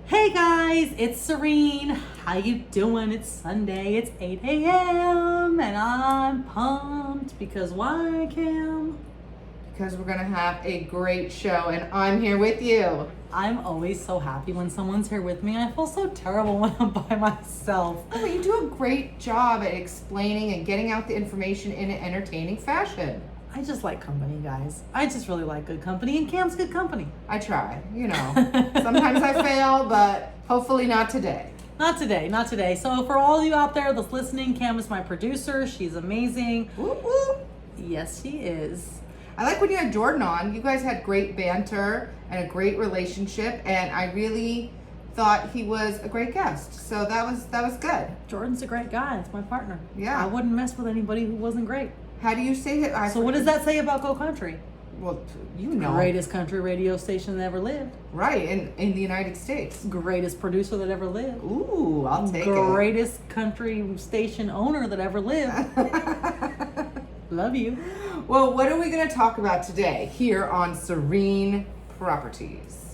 Hey guys, it's Cyrene. How you doing? It's Sunday. It's 8 a.m. and I'm pumped because why, Cam? Because we're going to have a great show and I'm here with you. I'm always so happy when someone's here with me. I feel so terrible when I'm by myself. Oh, you do a great job at explaining and getting out the information in an entertaining fashion. I just like company, guys. I just really like good company, and Cam's good company. I try, you know. Sometimes I fail, but hopefully not today. Not today, not today. So for all of you out there that's listening, Cam is my producer. She's amazing. Whoop, whoop. Yes, she is. I like when you had Jordan on. You guys had great banter and a great relationship, and I really thought he was a great guest. So that was good. Jordan's a great guy. It's my partner. Yeah. I wouldn't mess with anybody who wasn't great. How do you say it? So what does that say about Go Country? Well, you know. Greatest country radio station that ever lived. Right, in the United States. Greatest producer that ever lived. Ooh, I'll take Greatest country station owner that ever lived. Love you. Well, what are we going to talk about today here on Cyrene Properties?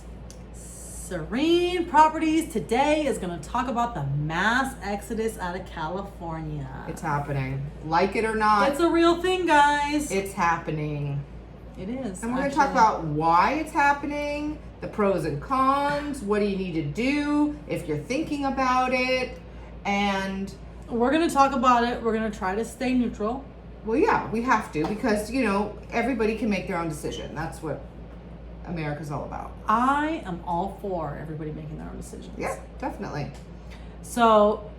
Cyrene Properties today is going to talk about the mass exodus out of California. It's happening. Like it or not. It's a real thing, guys. It's happening. It is. And we're going to talk about why it's happening, the pros and cons, what do you need to do if you're thinking about it, and we're going to talk about it. We're going to try to stay neutral. Well, yeah, we have to because, you know, everybody can make their own decision. That's what America's all about. I am all for everybody making their own decisions. Yeah, definitely. So,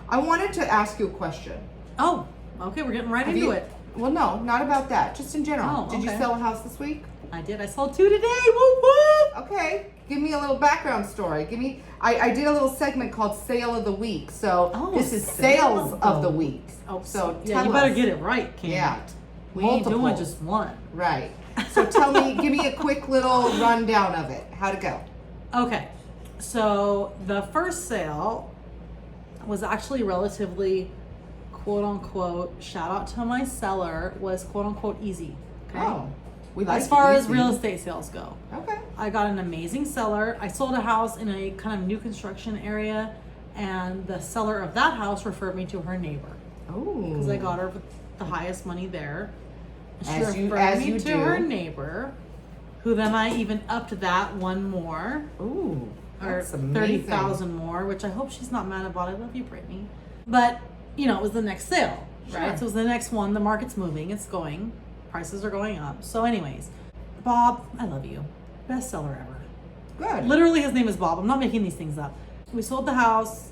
I wanted to ask you a question. Oh, okay, we're getting right into it. Well, no, not about that. Just in general. Oh, Did you okay. sell a house this week? I did. I sold 2 today. Woo woo! Okay, give me a little background story. I did a little segment called Sale of the Week. So this is Sales of the Week. Oh, so yeah, you better get it right, Cam. Yeah. We ain't doing just one. Right. So give me a quick little rundown of it. How'd it go? Okay, so the first sale was actually relatively, quote unquote, shout out to my seller, was quote unquote easy. Okay? Oh, we like as far as easy. real estate sales go. Okay. I got an amazing seller. I sold a house in a kind of new construction area, and the seller of that house referred me to her neighbor. Oh. Because I got her the highest money there. She As referred me you to do. her neighbor, who then I even upped that one more. Ooh, Or that's amazing. 30,000 more, which I hope she's not mad about. I love you, Brittany. But, you know, it was the next sale, right? Sure. So it was the next one. The market's moving. It's going. Prices are going up. So anyways, Bob, I love you. Best seller ever. Good. Literally, his name is Bob. I'm not making these things up. We sold the house.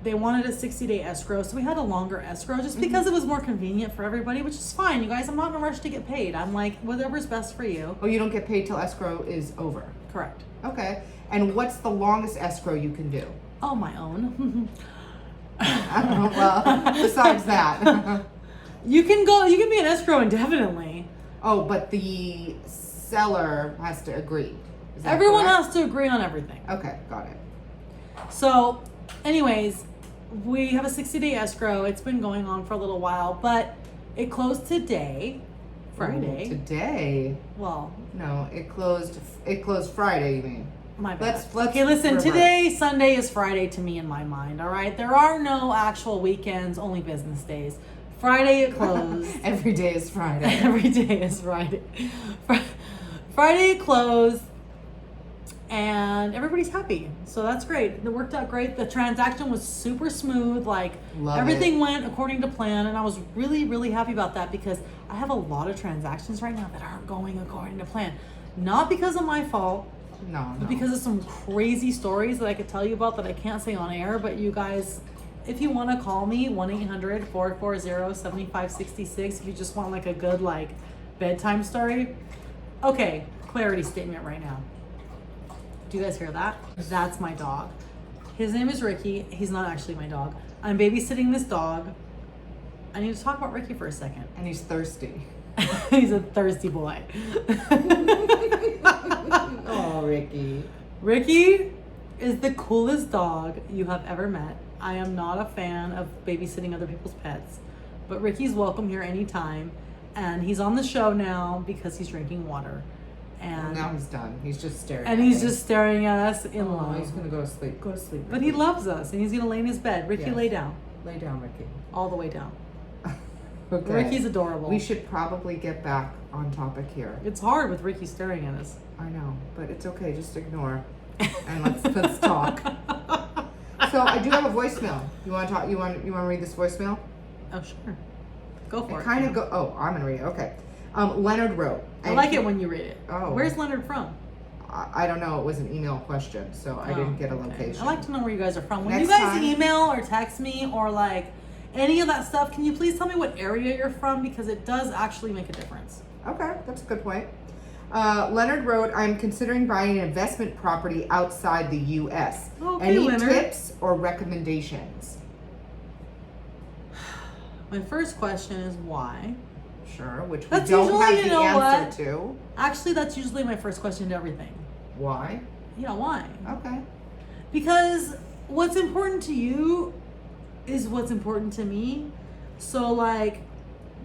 They wanted a 60-day escrow, so we had a longer escrow just because it was more convenient for everybody, which is fine. You guys, I'm not in a rush to get paid. I'm like, whatever's best for you. Oh, you don't get paid till escrow is over. Correct. Okay. And what's the longest escrow you can do? Oh, my own. Well, besides that. You can be an escrow indefinitely. Oh, but the seller has to agree. Is that Everyone correct? has to agree on everything. Okay, got it. So, anyways, we have a 60-day escrow. It's been going on for a little while, but it closed today, Friday. Ooh, today? Well, No, it closed Friday, you mean? my bad. Let's Okay, listen, reverse. today, Sunday is Friday to me in my mind, all right? There are no actual weekends, only business days. Friday it closed. Every day is Friday. Every day is Friday. Friday it closed, and everybody's happy. So that's great. It worked out great. The transaction was super smooth. Like, Love everything it. went according to plan, and I was really, really happy about that because I have a lot of transactions right now that aren't going according to plan. Not because of my fault, No. but because of some crazy stories that I could tell you about that I can't say on air. But you guys, if you want to call me, 1-800-440-7566, if you just want like a good like bedtime story. Okay, clarity statement right now. Do you guys hear that? That's my dog. His name is Ricky. He's not actually my dog. I'm babysitting this dog. I need to talk about Ricky for a second. And he's thirsty. He's a thirsty boy. Oh, Ricky. Ricky is the coolest dog you have ever met. I am not a fan of babysitting other people's pets, but Ricky's welcome here anytime. And he's on the show now because he's drinking water. And now he's done. He's just staring. And at he's me. just staring at us in Oh, love. he's gonna go to sleep. Go to sleep. But he loves us, and he's gonna lay in his bed. Ricky, Yes. lay down, Lay down, Ricky. all the way down. Okay. Ricky's adorable. We should probably get back on topic here. It's hard with Ricky staring at us. I know, but it's okay. Just ignore, and let's talk. So I do have a voicemail. You want to talk? You want to read this voicemail? Oh, sure. Go for it. Kind of go. Oh, I'm gonna read it. Okay. Leonard wrote. I like it when you read it. Oh. Where's Leonard from? I don't know. It was an email question, so I didn't get a location. I like to know where you guys are from. When Next you guys time- email or text me or like any of that stuff, can you please tell me what area you're from? Because it does actually make a difference. Okay, that's a good point. Leonard wrote, I'm considering buying an investment property outside the U.S. Okay, Any Leonard. tips or recommendations? My first question is why? Sure, which we That's don't usually, have you the know answer to. Actually, that's usually my first question to everything. Why? Yeah, why? Okay. Because what's important to you is what's important to me. So, like,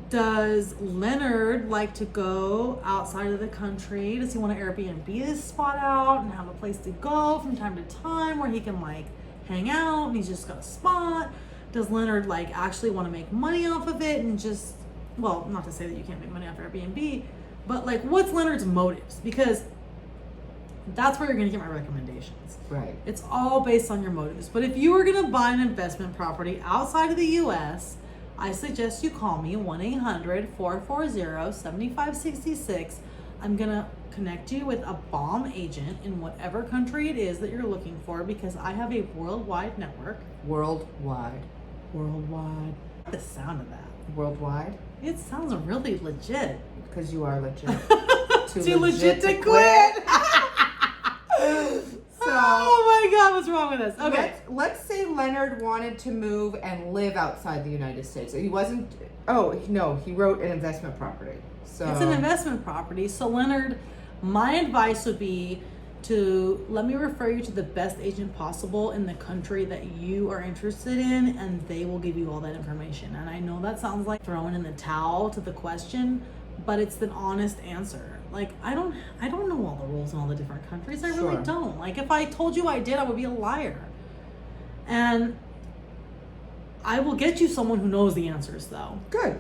does Leonard like to go outside of the country? Does he want to Airbnb this spot out and have a place to go from time to time where he can, like, hang out and he's just got a spot? Does Leonard, like, actually want to make money off of it and just, well, not to say that you can't make money off Airbnb, but, like, what's Leonard's motives? Because that's where you're going to get my recommendations. Right. It's all based on your motives. But if you were going to buy an investment property outside of the U.S., I suggest you call me 1-800-440-7566. I'm going to connect you with a bomb agent in whatever country it is that you're looking for because I have a worldwide network. Worldwide. Worldwide. The sound of that. Worldwide? It sounds really legit. Because you are legit. Too legit to quit. So, oh my God, what's wrong with us? Okay. Let's say Leonard wanted to move and live outside the United States. He wasn't. Oh no, he wrote an investment property. So It's an investment property. So Leonard, my advice would be to let me refer you to the best agent possible in the country that you are interested in, and they will give you all that information. And I know that sounds like throwing in the towel to the question, but it's an honest answer. Like, I don't know all the rules in all the different countries. I really Sure. don't. Like, if I told you I did, I would be a liar. And I will get you someone who knows the answers, though. Good.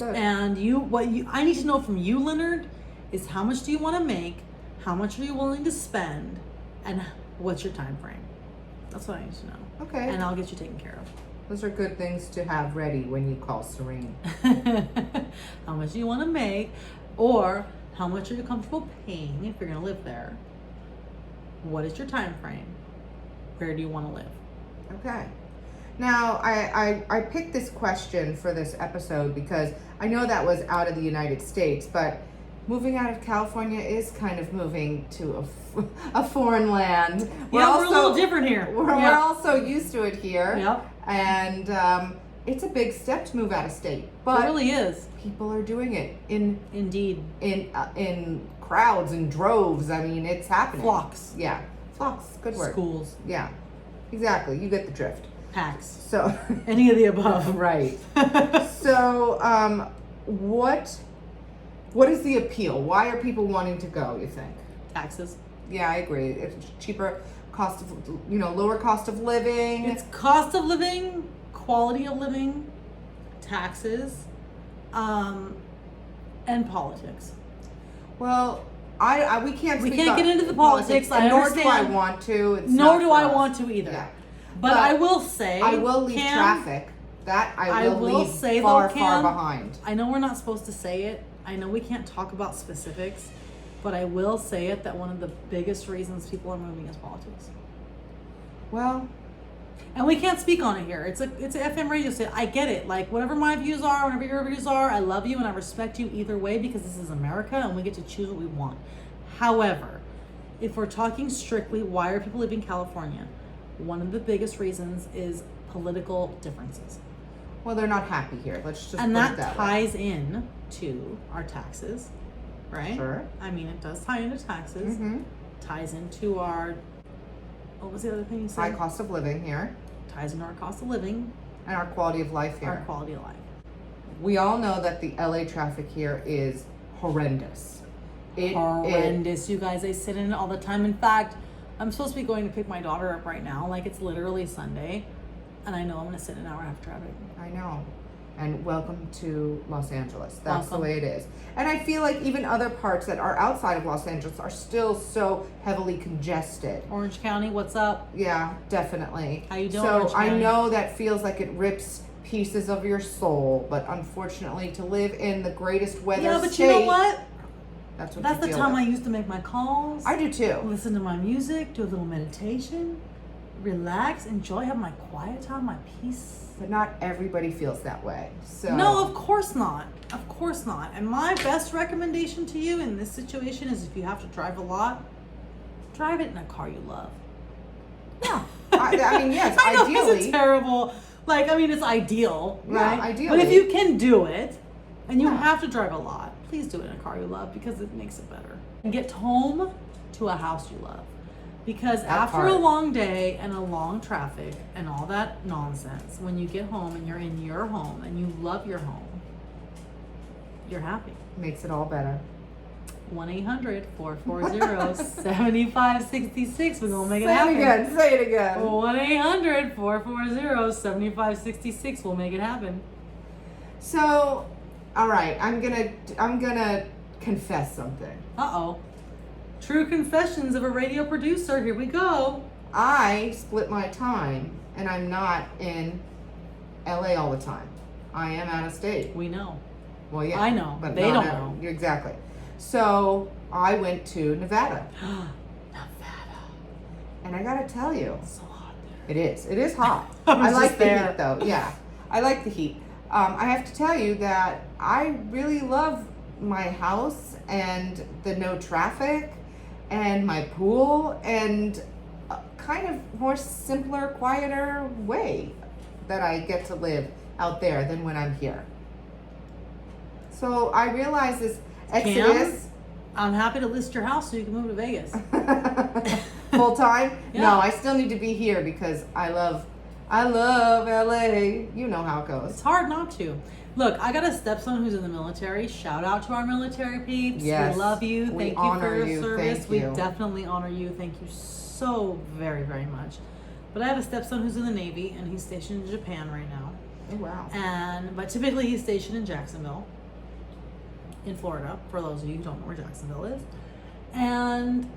And I need to know from you, Leonard, is how much do you want to make, how much are you willing to spend, and what's your time frame? That's what I need to know. Okay. And I'll get you taken care of. Those are good things to have ready when you call Cyrene. How much do you want to make, or how much are you comfortable paying if you're going to live there? What is your time frame? Where do you want to live? Okay. Now, I picked this question for this episode because I know that was out of the United States, but moving out of California is kind of moving to a foreign land. We're a little different here. We're also used to it here. Yep. And it's a big step to move out of state, but It really is. people are doing it Indeed. in crowds and droves. I mean, it's happening. Flocks. Yeah, flocks. Good word. Schools. Yeah, exactly. You get the drift. Packs. So, Any of the above. right. So, what is the appeal? Why are people wanting to go? You think? Taxes. Yeah, I agree. It's cheaper, lower cost of living. It's cost of living, quality of living, taxes, and politics. Well, we can't. We speak can't on get into the politics. I and nor do I understand. want to. It's Nor not do for I us. want to either. Yeah. But I will say, I will leave Cam, traffic. That I will leave say far, though, far Cam, behind. I know we're not supposed to say it. I know we can't talk about specifics, but I will say it that one of the biggest reasons people are moving is politics. Well, And we can't speak on it here. It's an FM radio station. I get it. Like, whatever my views are, whatever your views are, I love you and I respect you either way because this is America and we get to choose what we want. However, if we're talking strictly, why are people leaving California? One of the biggest reasons is political differences. well, they're not happy here. Let's just And put that it that way. ties in to our taxes, right? Sure. I mean, it does tie into taxes. Mm-hmm. Ties into our, what was the other thing you said? High cost of living here Ties into our cost of living, and our quality of life our here. quality of life. We all know that the LA traffic here is horrendous. horrendous. You guys, I sit in it all the time. In fact, I'm supposed to be going to pick my daughter up right now. Like, it's literally Sunday, and I know I'm going to sit an hour and a half of traffic. I know. And welcome to Los Angeles. That's Welcome. the way it is. And I feel like even other parts that are outside of Los Angeles are still so heavily congested. Orange County, what's up? Yeah, definitely. How you doing, So Orange I County? know that feels like it rips pieces of your soul, but unfortunately, to live in the greatest weather Yeah, but state, you know what? That's what That's you the deal time with. I used to make my calls. I do too. Listen to my music, do a little meditation, relax, enjoy, have my quiet time, my peace. But not everybody feels that way. So No, of course not. Of course not. And my best recommendation to you in this situation is if you have to drive a lot, drive it in a car you love. yeah. I mean, yes, I know ideally. it's a terrible, like, I mean, it's ideal, Yeah, right? ideally. But if you can do it, and you Yeah. have to drive a lot, please do it in a car you love because it makes it better. And get home to a house you love. Because after a part. long day and a long traffic and all that nonsense, when you get home and you're in your home and you love your home, you're happy. Makes it all better. 1-800-440-7566. We're going to make it Say it happen. again. Say it again. 1-800-440-7566. We'll make it happen. So, all right, I'm gonna confess something. Uh-oh. True confessions of a radio producer. Here we go. I split my time, and I'm not in LA all the time. I am out of state. We know. Well, yeah, I know. but They not don't out- know. exactly. So I went to Nevada, Nevada. and I gotta tell you, So hot there. it is. It is hot. I was I like just the there. heat, though. Yeah, I like the heat. I have to tell you that I really love my house and the no traffic and my pool and a kind of more simpler, quieter way that I get to live out there than when I'm here. So I realize this exodus. I'm happy to list your house so you can move to Vegas. Full time? Yeah. No, I still need to be here because I love LA. You know how it goes. It's hard not to. Look, I got a stepson who's in the military. Shout out to our military peeps. Yes. We love you. We Thank you honor for your you. service. Thank We you. definitely honor you. Thank you so very, very much. But I have a stepson who's in the Navy and he's stationed in Japan right now. Oh, wow. But typically he's stationed in Jacksonville, in Florida, for those of you who don't know where Jacksonville is. And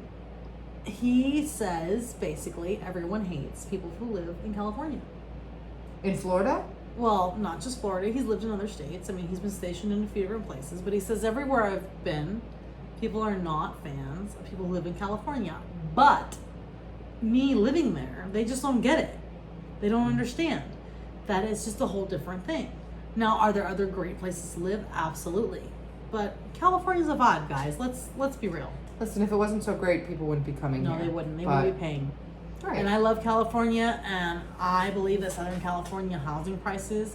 he says basically everyone hates people who live in California. In Florida? Well, not just Florida. He's lived in other states. I mean, he's been stationed in a few different places. But he says everywhere I've been, people are not fans of people who live in California. But me living there, they just don't get it. They don't understand that it's just a whole different thing. Now, are there other great places to live? Absolutely. But California's a vibe, guys. Let's be real. Listen, if it wasn't so great, people wouldn't be coming No, here. they wouldn't. They But- would be paying. Right. And I love California, and I believe that Southern California housing prices,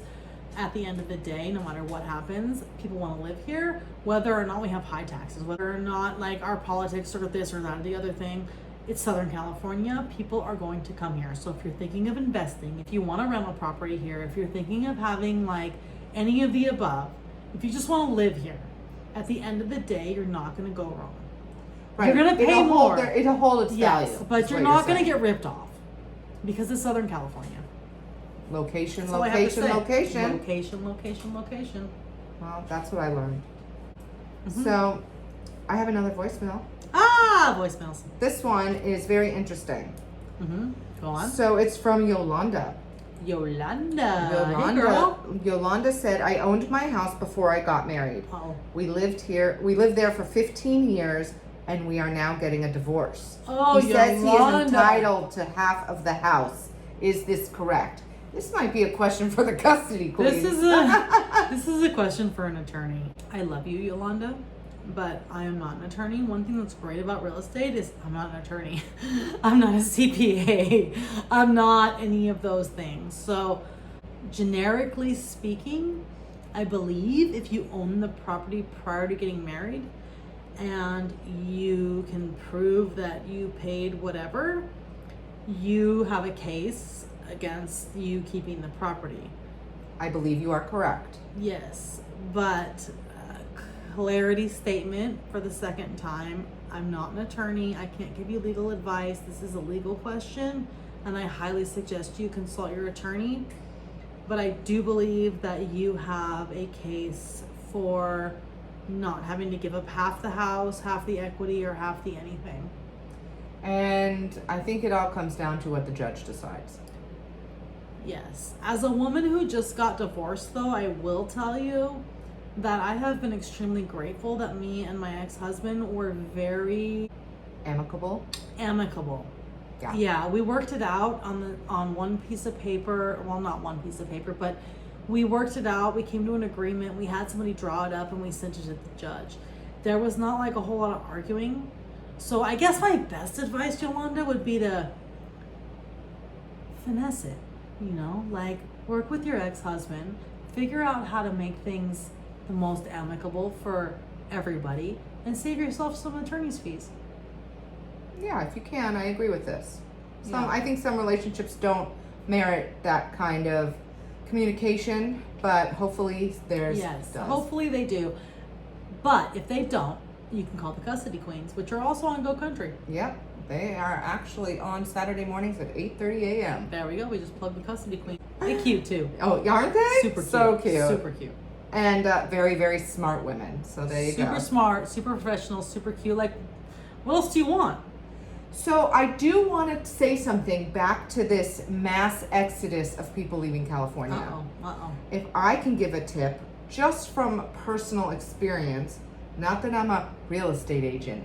at the end of the day, no matter what happens, people want to live here, whether or not we have high taxes, whether or not like our politics or this or that or the other thing. It's Southern California. People are going to come here. So if you're thinking of investing, if you want a rental property here, if you're thinking of having like any of the above, if you just want to live here, at the end of the day, you're not going to go wrong. Right. You're gonna pay It'll more. It'll hold its Yes, value. but is you're what not going to saying. get ripped off because it's Southern California. Location, That's all I have to location, say. location. Location. Well, that's what I learned. Mhm. So, I have another voicemail. Voicemails. This one is very interesting. Go on. So, it's from Yolanda. Yolanda. Hey, girl. Yolanda said, I owned my house before I got married. Oh. We lived there for 15 years and we are now getting a divorce. Oh, He says he is Yolanda. entitled to half of the house. Is this correct? This might be a question for the custody queen. This is a question for an attorney. I love you, Yolanda, but I am not an attorney. One thing that's great about real estate is I'm not an attorney. I'm not a CPA. I'm not any of those things. So, generically speaking, I believe if you own the property prior to getting married and you can prove that you paid whatever, you have a case against you keeping the property. I believe you are correct. Yes, but clarity statement for the second time. I'm not an attorney. I can't give you legal advice. This is a legal question, and I highly suggest you consult your attorney. But I do believe that you have a case for not having to give up half the house, half the equity, or half the anything. And I think it all comes down to what the judge decides. Yes. As a woman who just got divorced, though, I will tell you that I have been extremely grateful that me and my ex-husband were very amicable. Yeah, we worked it out on one piece of paper. Well, not one piece of paper, but we worked it out. We came to an agreement. We had somebody draw it up and we sent it to the judge. There was not like a whole lot of arguing. So I guess my best advice, Yolanda, would be to finesse it, you know, like work with your ex-husband, figure out how to make things the most amicable for everybody, and save yourself some attorney's fees. Yeah, if you can, I agree with this. Yeah. I think some relationships don't merit that kind of communication, but hopefully theirs Yes, does. hopefully they do. But if they don't, you can call the custody queens, which are also on Go Country. Yep, they are actually on Saturday mornings at 8:30 a.m. There we go. We just plugged the custody queen. They're cute too. Oh, aren't they? Super cute. So cute. Super cute. And very, very smart women. So there you go. Super smart, super professional, super cute. Like, what else do you want? So I do want to say something back to this mass exodus of people leaving California. If I can give a tip, just from personal experience, not that I'm a real estate agent,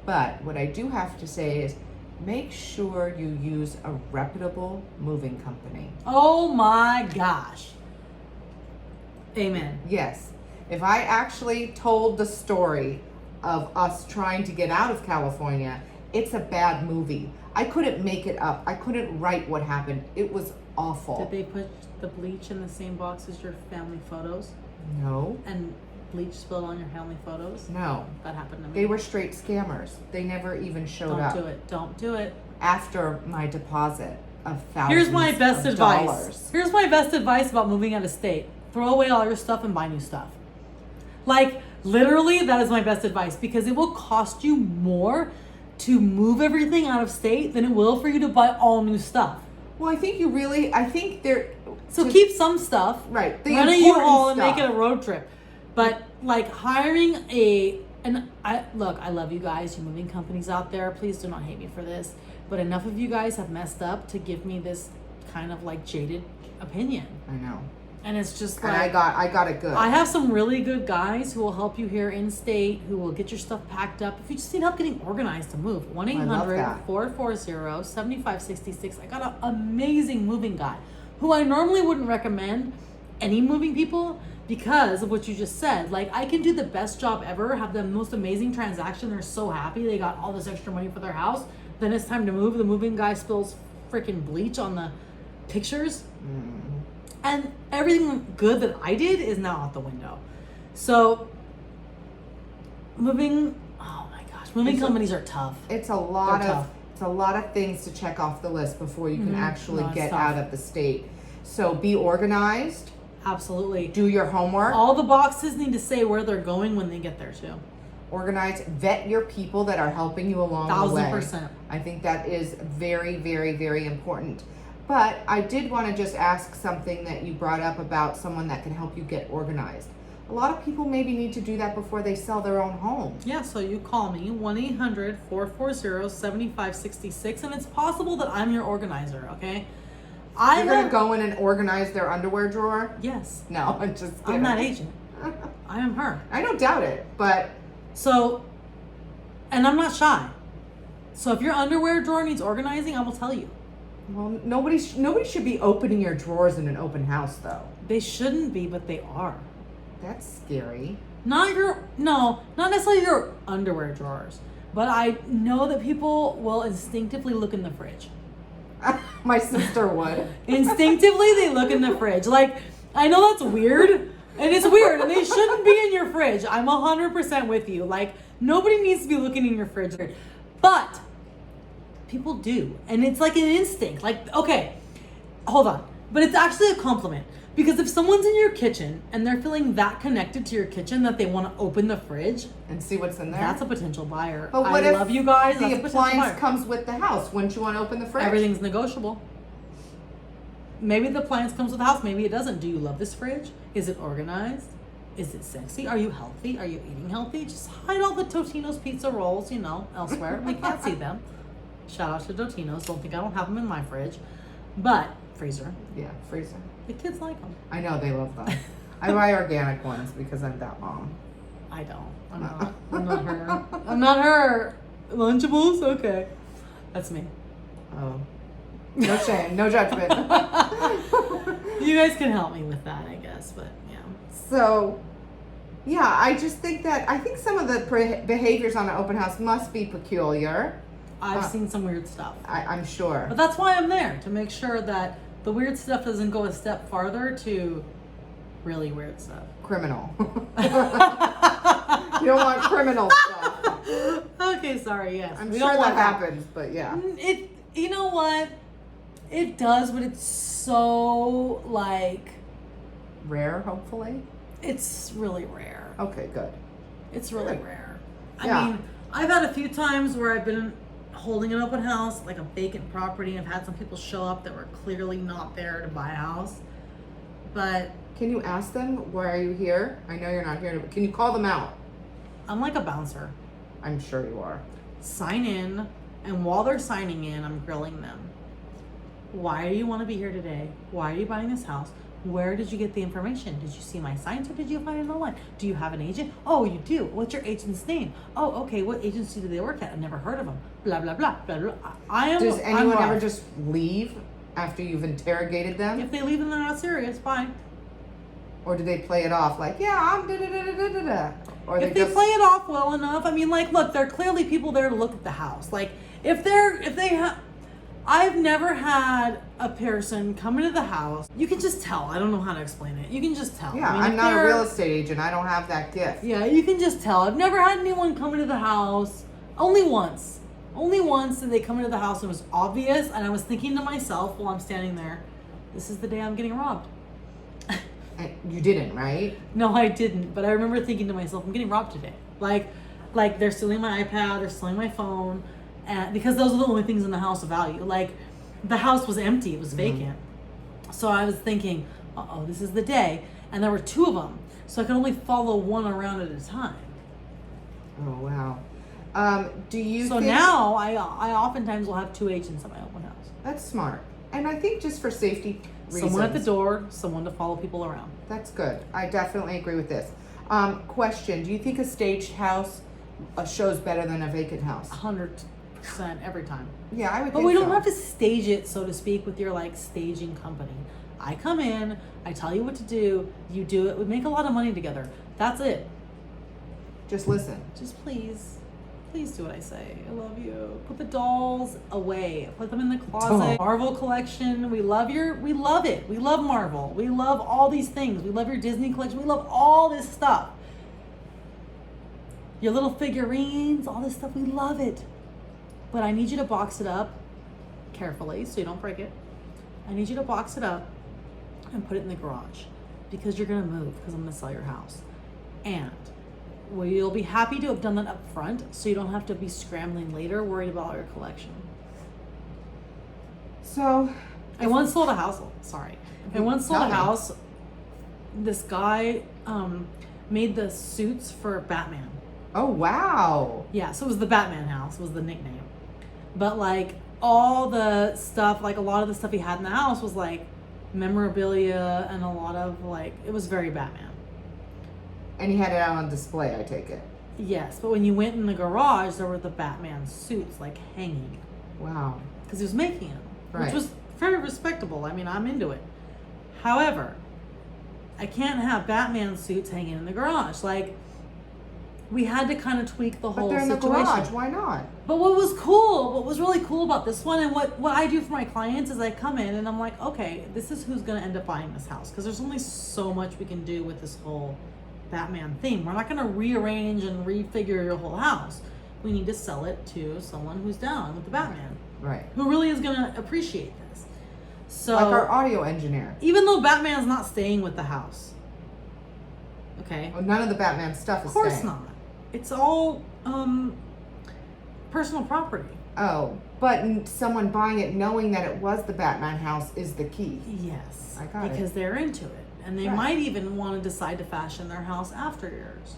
but what I do have to say is make sure you use a reputable moving company. Oh my gosh. Amen. Yes. If I actually told the story of us trying to get out of California, it's a bad movie. I couldn't make it up. I couldn't write what happened. It was awful. Did they put the bleach in the same box as your family photos? No. And bleach spilled on your family photos? No. That happened to me. They were straight scammers. They never even showed up. Don't do it. Don't do it. After my deposit of thousands Here's my best of advice. dollars. Here's my best advice about moving out of state. Throw away all your stuff and buy new stuff. Like, literally, that is my best advice, because it will cost you more to move everything out of state than it will for you to buy all new stuff. Well, I think they're... So keep some stuff. Right. The Rent a important U-Haul and stuff. make it a road trip. But like hiring I love you guys, you moving companies out there. Please do not hate me for this. But enough of you guys have messed up to give me this kind of like jaded opinion. I know. And it's just And like I got it good. I have some really good guys who will help you here in state, who will get your stuff packed up. If you just need help getting organized to move, 1-800-440-7566. I got an amazing moving guy who I normally wouldn't recommend any moving people because of what you just said. Like, I can do the best job ever, have the most amazing transaction. They're so happy they got all this extra money for their house. Then it's time to move. The moving guy spills freaking bleach on the pictures. And everything good that I did is now out the window. So, moving companies are tough. It's a lot of things to check off the list before you can actually get out of the state. So be organized. Absolutely. Do your homework. All the boxes need to say where they're going when they get there too. Organize, vet your people that are helping you along the way. 1,000%. I think that is very, very, very important. But I did want to just ask something that you brought up about someone that can help you get organized. A lot of people maybe need to do that before they sell their own home. Yeah, so you call me, 1-800-440-7566, and it's possible that I'm your organizer, okay? You're going to go in and organize their underwear drawer? Yes. No, I'm just kidding. I'm that agent. I am her. I don't doubt it, but... So, and I'm not shy. So if your underwear drawer needs organizing, I will tell you. Well, nobody should be opening your drawers in an open house, though. They shouldn't be, but they are. That's scary. Not necessarily your underwear drawers, but I know that people will instinctively look in the fridge. My sister would. Instinctively, they look in the fridge. Like, I know that's weird, and it's weird, and they shouldn't be in your fridge. I'm 100% with you. Like, nobody needs to be looking in your fridge. But people do, and it's like an instinct. Like, okay, hold on. But it's actually a compliment, Because if someone's in your kitchen and they're feeling that connected to your kitchen that they want to open the fridge and see what's in there, that's a potential buyer. But what if love you guys. the That's a potential appliance buyer. comes with the house? Wouldn't you want to open the fridge? Everything's negotiable. Maybe the appliance comes with the house. Maybe it doesn't. Do you love this fridge? Is it organized? Is it sexy? Are you healthy? Are you eating healthy? Just hide all the Totino's pizza rolls, elsewhere. We can't see them. Shout out to Totino's. Don't think I don't have them in my fridge. But, freezer. Yeah, freezer. The kids like them. I know, they love them. I buy organic ones because I'm that mom. I don't. I'm not. I'm not her. I'm not her. Lunchables? Okay. That's me. Oh. No shame, no judgment. You guys can help me with that, I guess, but yeah. So, yeah, I think some of the behaviors on an open house must be peculiar. I've seen some weird stuff. I'm sure. But that's why I'm there, to make sure that the weird stuff doesn't go a step farther to really weird stuff. Criminal. You don't want criminal stuff. Okay, sorry, yes. I'm sure that happens, but yeah. You know what? It does, but it's so, rare, hopefully? It's really rare. Okay, good. It's really rare. Yeah. I mean, I've had a few times where I've been holding an open house, like a vacant property, and I've had some people show up that were clearly not there to buy a house. But can you ask them, why are you here? I know you're not here, but can you call them out? I'm like a bouncer. I'm sure you are. Sign in, and while they're signing in, I'm grilling them. Why do you want to be here today? Why are you buying this house? Where did you get the information? Did you see my signs or did you find it online? Do you have an agent? Oh, you do. What's your agent's name? Oh, okay. What agency do they work at? I've never heard of them. Blah, blah, blah, blah, blah. Does anyone ever just leave after you've interrogated them? If they leave and they're not serious, fine. Or do they play it off like, yeah, I'm da-da-da-da-da-da? Or if they play it off well enough, I mean, look, there are clearly people there to look at the house. I've never had a person come into the house. You can just tell. I don't know how to explain it. You can just tell. Yeah, I'm not a real estate agent. I don't have that gift. Yeah, you can just tell. I've never had anyone come into the house. Only once. Only once did they come into the house and it was obvious. And I was thinking to myself while I'm standing there, this is the day I'm getting robbed. You didn't, right? No, I didn't. But I remember thinking to myself, I'm getting robbed today. Like they're stealing my iPad, they're stealing my phone. Because those are the only things in the house of value. The house was empty, it was vacant. So I was thinking, this is the day. And there were two of them. So I could only follow one around at a time. Oh, wow. Do you So now I oftentimes will have two agents at my open house. That's smart. And I think just for safety reasons. Someone at the door, someone to follow people around. That's good. I definitely agree with this. Question, do you think a staged house shows better than a vacant house? 100% every time. Yeah, I would But think we don't so. have to stage it, so to speak, with your staging company. I come in, I tell you what to do, you do it. We make a lot of money together. That's it. Just listen. Just please do what I say. I love you. Put the dolls away. Put them in the closet. Marvel collection. We love it. We love Marvel. We love all these things. We love your Disney collection. We love all this stuff. Your little figurines, all this stuff. We love it. But I need you to box it up carefully so you don't break it. I need you to box it up and put it in the garage because you're going to move because I'm going to sell your house. And you'll be happy to have done that up front so you don't have to be scrambling later worried about your collection. So, I once sold a house. This guy made the suits for Batman. Oh, wow. Yeah, so it was the Batman house was the nickname. But all the stuff, a lot of the stuff he had in the house was memorabilia and a lot of it was very Batman. And he had it out on display, I take it. Yes, but when you went in the garage, there were the Batman suits hanging. Wow. Because he was making them, Right. which was very respectable. I mean, I'm into it. However, I can't have Batman suits hanging in the garage. We had to kind of tweak the whole But they're in the situation. garage, why not? But what was really cool about this one, and what I do for my clients is I come in and I'm like, okay, this is who's going to end up buying this house. Because there's only so much we can do with this whole Batman theme. We're not going to rearrange and refigure your whole house. We need to sell it to someone who's down with the Batman. Right. Who really is going to appreciate this. So like our audio engineer. even though Batman's not staying with the house, okay, Well, none of the Batman stuff is of course staying. not. It's all personal property. Oh, but someone buying it knowing that it was the Batman house is the key. Yes, I got it. because they're into it, and they Right. might even want to decide to fashion their house after yours,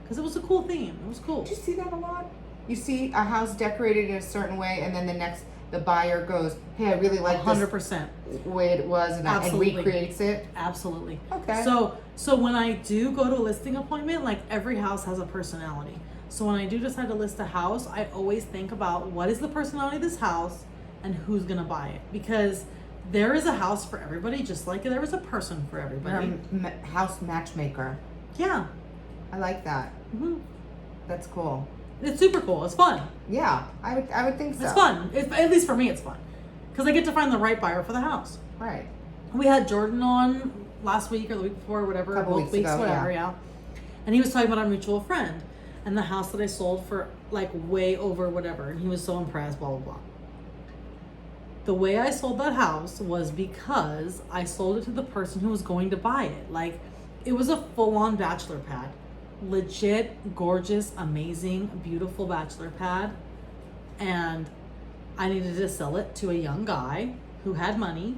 because it was a cool theme. It was cool. Do you see that a lot? You see a house decorated in a certain way, and then the buyer goes, "Hey, I really like 100%. this way it was," and Absolutely. recreates it. Absolutely. Okay. So when I do go to a listing appointment, like every house has a personality. So when I do decide to list a house, I always think about what is the personality of this house and who's gonna buy it, because there is a house for everybody, just like there is a person for everybody. House matchmaker. Yeah. I like that. hmm That's cool. It's super cool. It's fun. Yeah, I would think so. It's fun. At least for me, it's fun, because I get to find the right buyer for the house. Right. We had Jordan on last week or the week before, whatever, Couple both weeks weeks, ago, whatever, yeah. yeah. And he was talking about our mutual friend and the house that I sold for like way over whatever, and he was so impressed, blah blah blah. The way I sold that house was because I sold it to the person who was going to buy it. Like, it was a full-on bachelor pad. Legit, gorgeous, amazing, beautiful bachelor pad. And I needed to sell it to a young guy who had money.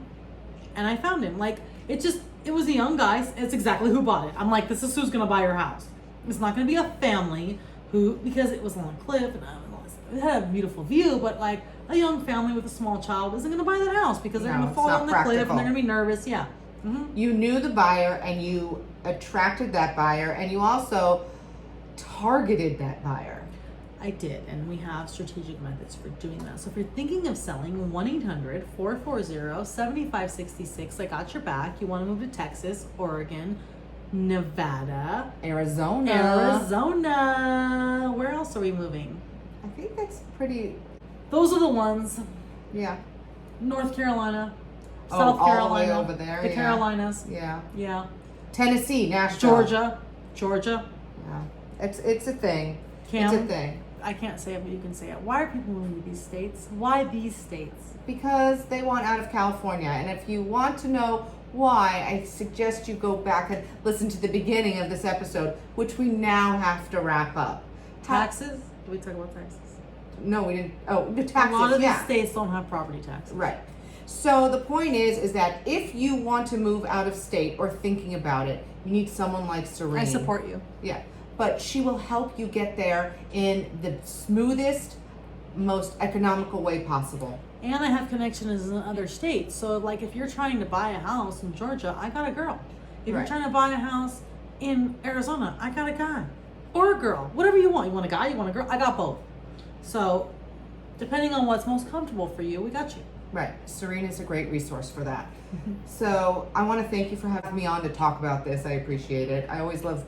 And I found him. Like, it was a young guy. It's exactly who bought it. I'm like, this is who's going to buy your house. It's not going to be a family because it was on a cliff and it had a beautiful view, but like a young family with a small child isn't going to buy that house because they're No, going to it's fall not on the cliff practical. and they're going to be nervous. Yeah. You knew the buyer and you attracted that buyer and you also targeted that buyer. I did, and we have strategic methods for doing that. So if you're thinking of selling, 1-800-440-7566. I got your back. You want to move to Texas, Oregon, Nevada, Arizona. Where else are we moving? I think that's pretty, Those are the ones. yeah. North Carolina, Oh, South all the Carolina, way over there, the yeah. Carolinas, Yeah. yeah, Tennessee, Nashville. Georgia. Yeah. It's a thing. Cam, It's a thing. I can't say it, but you can say it. Why are people moving to these states? Why these states? Because they want out of California. And if you want to know why, I suggest you go back and listen to the beginning of this episode, which we now have to wrap up. Taxes? Did we talk about taxes? No, we didn't. Oh, the taxes. A lot of yeah. these states don't have property taxes. Right. So the point is that if you want to move out of state or thinking about it, you need someone like Cyrene. I support you. Yeah. But she will help you get there in the smoothest, most economical way possible. And I have connections in other states. So, like, if you're trying to buy a house in Georgia, I got a girl. If you're Right. trying to buy a house in Arizona, I got a guy. Or a girl. Whatever you want. You want a guy, you want a girl? I got both. So, depending on what's most comfortable for you, we got you. Right. Cyrene is a great resource for that. So I want to thank you for having me on to talk about this. I appreciate it. I always love,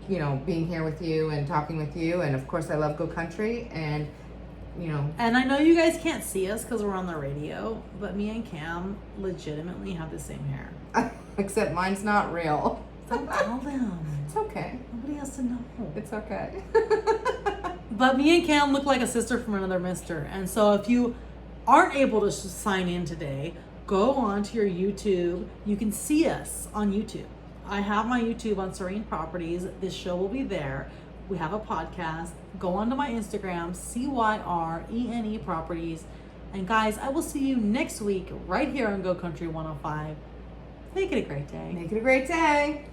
being here with you and talking with you. And of course, I love Go Country. And, And I know you guys can't see us because we're on the radio, but me and Cam legitimately have the same hair. except mine's not real. Don't tell them. It's okay. Nobody has to know. It's okay. But me and Cam look like a sister from another mister. And so if you aren't able to sign in today, go on to your YouTube. You can see us on YouTube. I have my YouTube on Cyrene Properties. This show will be there. We have a podcast. Go on to my Instagram, CYRENE Properties. And guys, I will see you next week right here on Go Country 105. Make it a great day. Make it a great day.